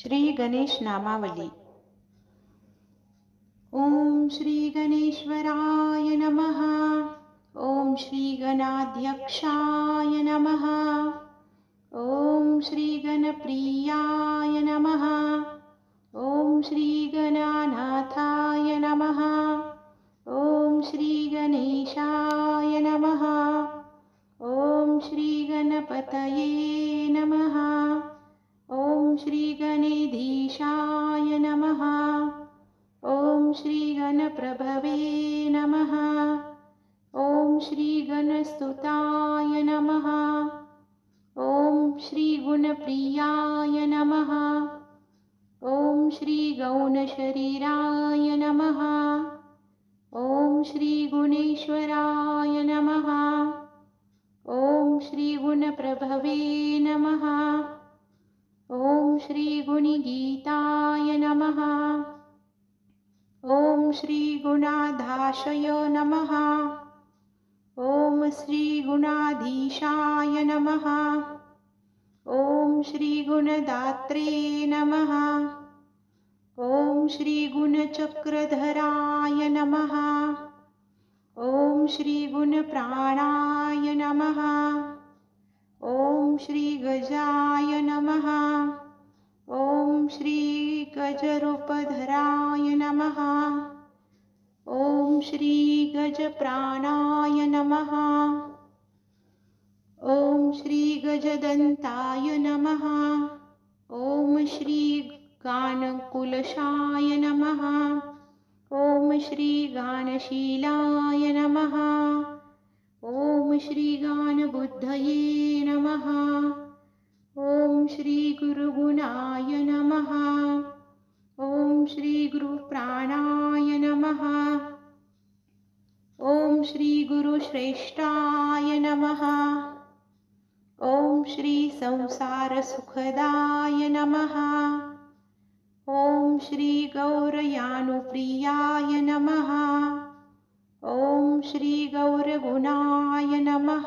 श्री गणेश नामावली। ओम श्री गणेश्वराय नमः। ओम श्री गणाध्यक्षाय नमः। ओम श्री गणप्रियाय नमः। ओम श्री गणानाथाय नमः। ओम श्री गणेशाय नमः। ओम श्री गणपतये नमः। ओम श्री गणेधीशाय नमः। ओम श्री गणप्रभवे नमः। ओम श्री गणस्तुताय नमः। ओम श्री गुणप्रियाय नमः। ओम श्री गौणशरीराय नमः। ओम श्री गुणेश्वराय नमः। ओम श्री गुणप्रभवे नमः। ओम श्री गुणगीताय नमः। ओम श्री गुणाधाशय नमः। ओम श्री गुणाधीशाय नमः। ओम श्री गुणदात्रे नमः। ओम श्री गुणचक्रधराय नमः। ओम श्री गुणप्राणाय नमः। ओम श्री गजाय नमः। ओम श्री गजरूपधराय नमः। ओम श्री गजप्राणाय नमः। ओम श्री गजदंताय नमः। ओम श्री गानकुलशाय नमः। ओम श्री गानशीलाय नमः। ओम श्री गानबुद्धये नमः। ओम श्री गुरुगुणाय नमः। ओम श्री गुरुप्राणाय नमः। ओम श्री गुरुश्रेष्ठाय नमः। ओम श्री संसारसुखदाय नमः। ओम श्री गौरयानुप्रियाय नमः। ओम श्री गौरगुणाय नमः।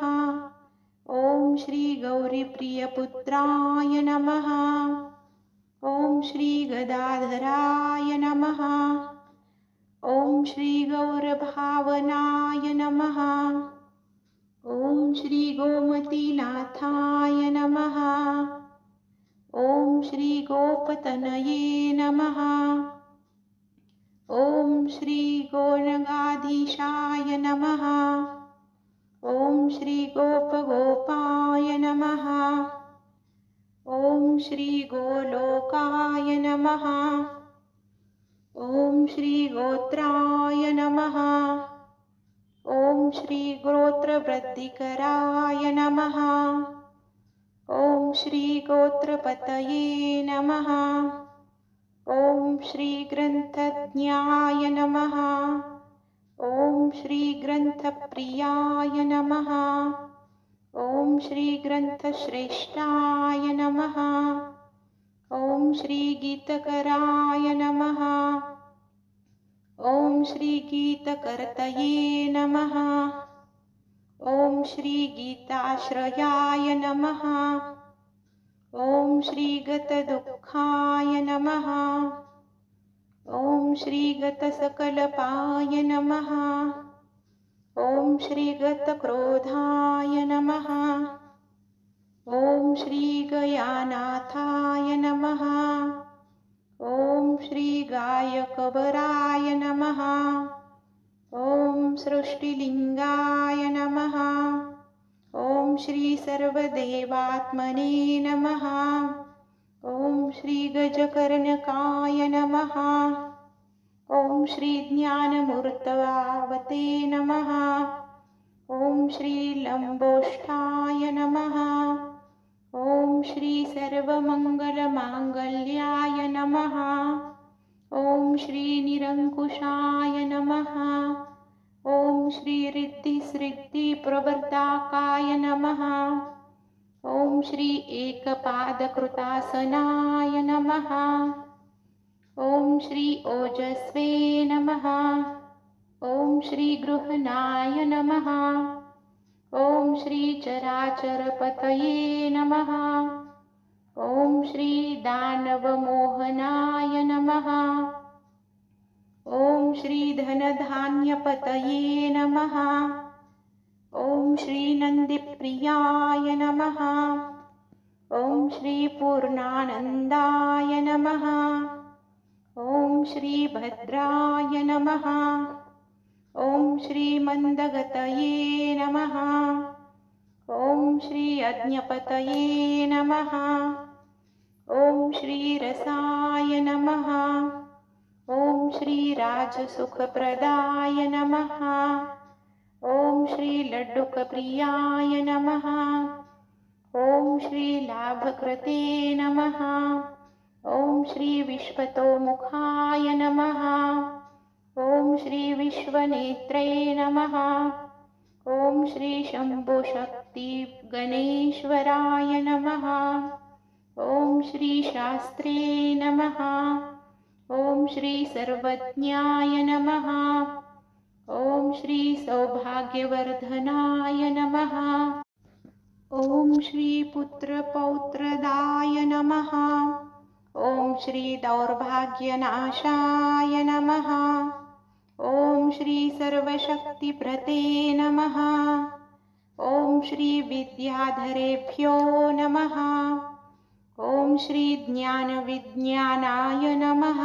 ओम श्री गौरीप्रियपुत्राय नमः। ओम श्री गदाधराय नमः। ओम श्री गौरभावनाय नमः। ओम श्री गोमतीनाथाय नमः। ओम श्री गोपतनये नमः। ओम श्री गोनगाधीशाय नमः। ओम श्री गोपगोपाय नमः। ओम श्री गोलोकाय नमः। ओम श्री गोत्राय नमः। ओम श्री गोत्रवृद्धिकराय नमः। ओम श्री गोत्रपतये नमः। ओम श्री ग्रंथज्ञाय नमः। ओम श्री ग्रंथप्रियाय नमः। ओम श्री ग्रंथश्रेष्ठाय नमः। ओम श्री गीतकराय नमः। ओम श्री गीतकर्तये नमः। ओम श्री गीताश्रयाय नमः। ओम श्री गतदुःखाय नमः। ओम श्री गतसकलपाय नमः। ओम श्री गतक्रोधाय नमः। ओम श्री गयानाथाय नमः। ओम श्री गायकवराय नमः। ओम सृष्टिलिंगाय नमः। ओम श्री सर्वदेवात्मने नमः। ओम श्री गजकर्णकाय नमः। ओम श्री ज्ञानमूर्तवावते नमः। ओम श्री लंबोष्ठाय नमः। ओम श्री सर्वमंगलमांगल्याय नमः। ओम श्री निरंकुशाय नमः। ओम श्री रिद्धिसिद्धिप्रवर्तकाय नमः। ओम श्री एकपादकृतासनाय नमः। ओम श्री ओजस्वे नमः। ओम श्री गृहणाय नमः। ओम श्री चराचरपतये नमः। ॐ श्री दानवमोहनाय नमः। ॐ श्री धनधान्यपतये नमः। ॐ श्री नन्दिप्रियाय नमः। ॐ श्री पूर्णानन्दाय नमः। ॐ श्री भद्राय नमः। ॐ श्री मन्दगतये नमः। ॐ श्री अज्ञपतये नमः। ॐ श्री रसाय नमः। ॐ श्री राजसुखप्रदाय नमः। ॐ श्री लड्डुकप्रियाय नमः। ॐ श्री लाभकृते नमः। ॐ श्री विश्वतोमुखाय नमः। ॐ श्री विश्वनेत्रे नमः। ॐ श्री शम्भुशक्ति गणेश्वराय नमः। ॐ श्री शास्त्रे नमः। ॐ श्री सर्वज्ञाय नमः। ॐ श्री सौभाग्यवर्धनाय नमः। ॐ श्री पुत्रपौत्रदाय नमः। ॐ श्री दौर्भाग्यनाशाय नमः। ॐ श्री सर्वशक्तिप्रते नमः। ॐ श्री विद्याधरेभ्यो नमः। ॐ श्री ज्ञानविज्ञानाय नमः।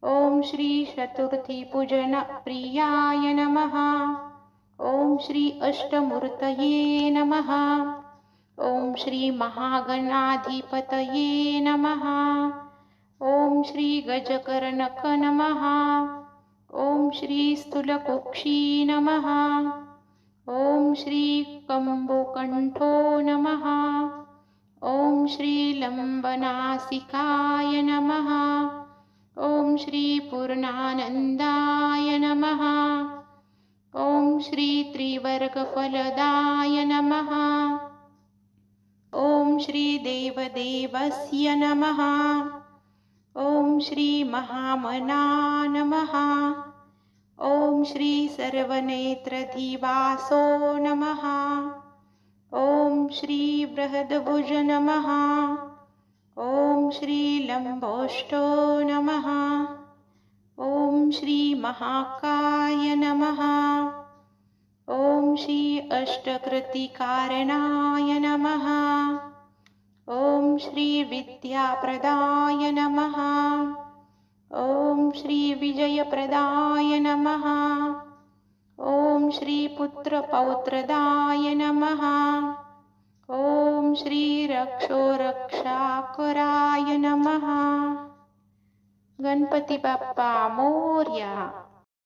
ॐ श्री चतुर्थीपूजनप्रियाय नमः। ॐ श्री अष्टमूर्तये नमः। ॐ श्री महागणाधिपतये नमः। ॐ श्री गजकर्णक नमः। ॐ श्री स्थूलकुक्षी नमः। ॐ श्री कम्बुकण्ठो नमः। ॐ श्री लम्बनासिकाय नमः। ॐ श्री पूर्णानन्दाय नमः। ॐ श्री त्रिवर्गफलदाय नमः। ॐ श्री देवदेवस्य नमः। ॐ श्री महामना नमः। ॐ श्री सर्वनेत्रधिवासो नमः। ॐ श्री बृहद्भुज नमः। ॐ श्री लम्बोष्ठो नमः। ॐ श्री महाकाय नमः। ॐ श्री अष्टकृतिकारणाय नमः। ॐ श्री विद्याप्रदाय नमः। ॐ श्री विजयप्रदाय नमः। ॐ श्री पुत्रपौत्रदाय नमः। ॐ श्री रक्षोरक्षाकराय नमः। गणपती बाप्पा मोरया।